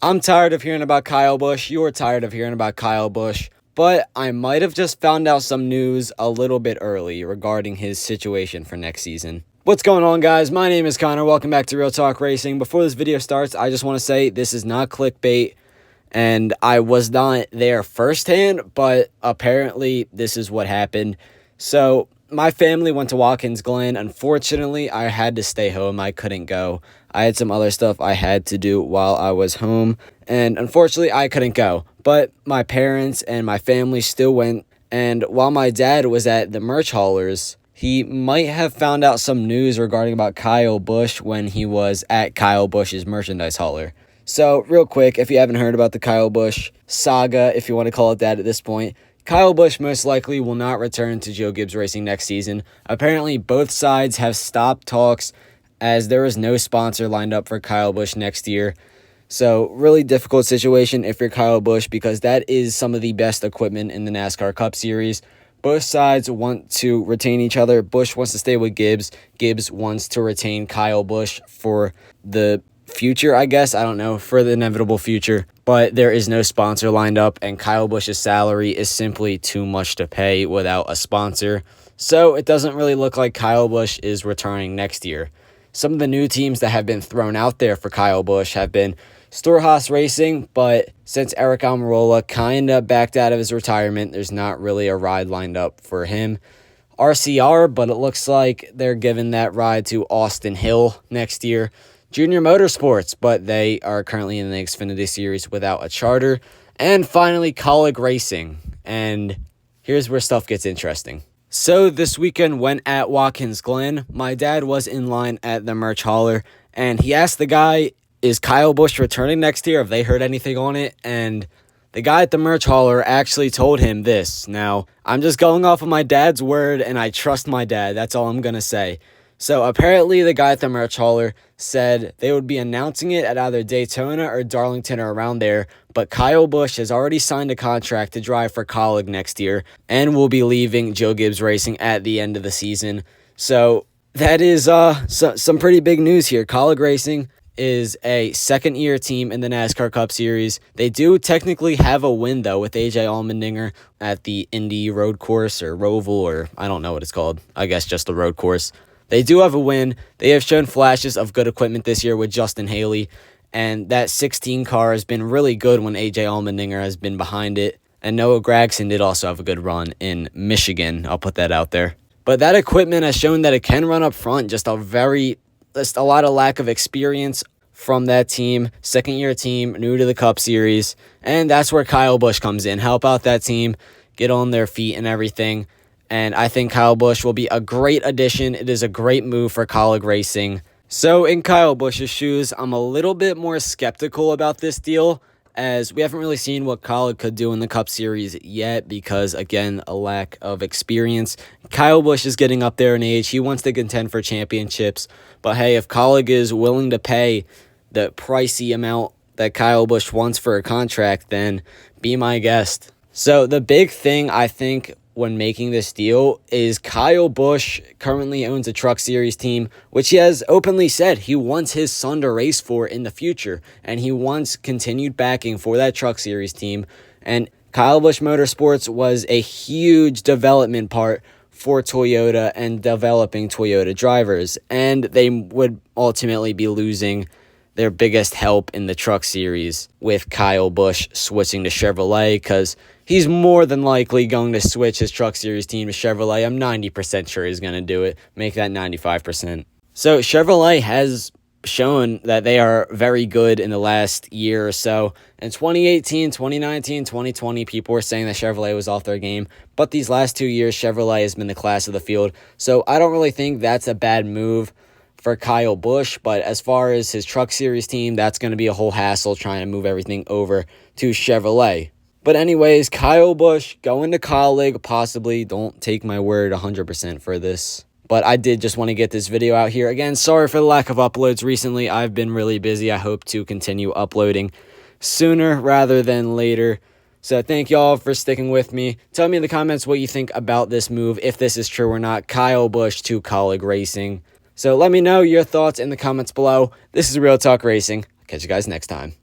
I'm tired of hearing about Kyle Busch. You're tired of hearing about Kyle Busch. But I might have just found out some news a little bit early regarding his situation for next season. What's going on, guys? My name is Connor. Welcome back to Real Talk Racing. Before this video starts, I just want to say this is not clickbait, and I was not there firsthand, but apparently this is what happened. So my family went to Watkins Glen. Unfortunately, I had to stay home. I couldn't go. I had some other stuff I had to do while I was home, and unfortunately, I couldn't go. But my parents and my family still went, and while my dad was at the merch haulers, he might have found out some news regarding about Kyle Busch when he was at Kyle Busch's merchandise hauler. So, real quick, if you haven't heard about the Kyle Busch saga, if you want to call it that at this point, Kyle Busch most likely will not return to Joe Gibbs Racing next season. Apparently, both sides have stopped talks as there is no sponsor lined up for Kyle Busch next year. So, really difficult situation if you're Kyle Busch, because that is some of the best equipment in the NASCAR Cup Series. Both sides want to retain each other. Busch wants to stay with Gibbs. Gibbs wants to retain Kyle Busch for the future, I guess. I don't know, for the inevitable future. But there is no sponsor lined up, and Kyle Busch's salary is simply too much to pay without a sponsor. So, it doesn't really look like Kyle Busch is returning next year. Some of the new teams that have been thrown out there for Kyle Busch have been Storehouse Racing, but since Eric Almirola kind of backed out of his retirement, there's not really a ride lined up for him. RCR, but it looks like they're giving that ride to Austin Hill next year. Junior Motorsports, but they are currently in the Xfinity Series without a charter. And finally, Kaulig Racing. And here's where stuff gets interesting. So this weekend went at Watkins Glen. My dad was in line at the merch hauler, and he asked the guy, is Kyle Busch returning next year? Have they heard anything on it? And the guy at the merch hauler actually told him this. Now, I'm just going off of my dad's word, and I trust my dad. That's all I'm going to say. So apparently the guy at the merch hauler said they would be announcing it at either Daytona or Darlington or around there, but Kyle Busch has already signed a contract to drive for Kaulig next year and will be leaving Joe Gibbs Racing at the end of the season. So that is some pretty big news here. Kaulig Racing is a second-year team in the NASCAR Cup Series. They do technically have a win, though, with AJ Allmendinger at the Indy Road Course, or Roval, or I don't know what it's called. I guess just the road course. They do have a win. They have shown flashes of good equipment this year with Justin Haley, and that 16 car has been really good when AJ Allmendinger has been behind it. And Noah Gragson did also have a good run in Michigan. I'll put that out there. But that equipment has shown that it can run up front. Just a lot of lack of experience from that team. Second-year team, new to the Cup Series. And that's where Kyle Busch comes in. Help out that team, get on their feet and everything. And I think Kyle Busch will be a great addition. It is a great move for Kaulig Racing. So in Kyle Busch's shoes, I'm a little bit more skeptical about this deal, as we haven't really seen what Kaulig could do in the Cup Series yet because, again, a lack of experience. Kyle Busch is getting up there in age. He wants to contend for championships. But hey, if Kaulig is willing to pay the pricey amount that Kyle Busch wants for a contract, then be my guest. So the big thing, I think, when making this deal is Kyle Busch currently owns a Truck Series team, which he has openly said he wants his son to race for in the future, and he wants continued backing for that Truck Series team. And Kyle Busch Motorsports was a huge development part for Toyota and developing Toyota drivers, and they would ultimately be losing their biggest help in the Truck Series with Kyle Busch switching to Chevrolet, because he's more than likely going to switch his Truck Series team to Chevrolet. I'm 90% sure he's going to do it. Make that 95%. So Chevrolet has shown that they are very good in the last year or so. In 2018, 2019, 2020, people were saying that Chevrolet was off their game. But these last 2 years, Chevrolet has been the class of the field. So I don't really think that's a bad move for Kyle Busch, but as far as his Truck Series team, that's going to be a whole hassle trying to move everything over to Chevrolet. But anyways, Kyle Busch going to Kaulig, possibly. Don't take my word 100% for this. But I did just want to get this video out here. Again, sorry for the lack of uploads recently. I've been really busy. I hope to continue uploading sooner rather than later. So thank y'all for sticking with me. Tell me in the comments what you think about this move, if this is true or not. Kyle Busch to Kaulig Racing. So let me know your thoughts in the comments below. This is Real Talk Racing. Catch you guys next time.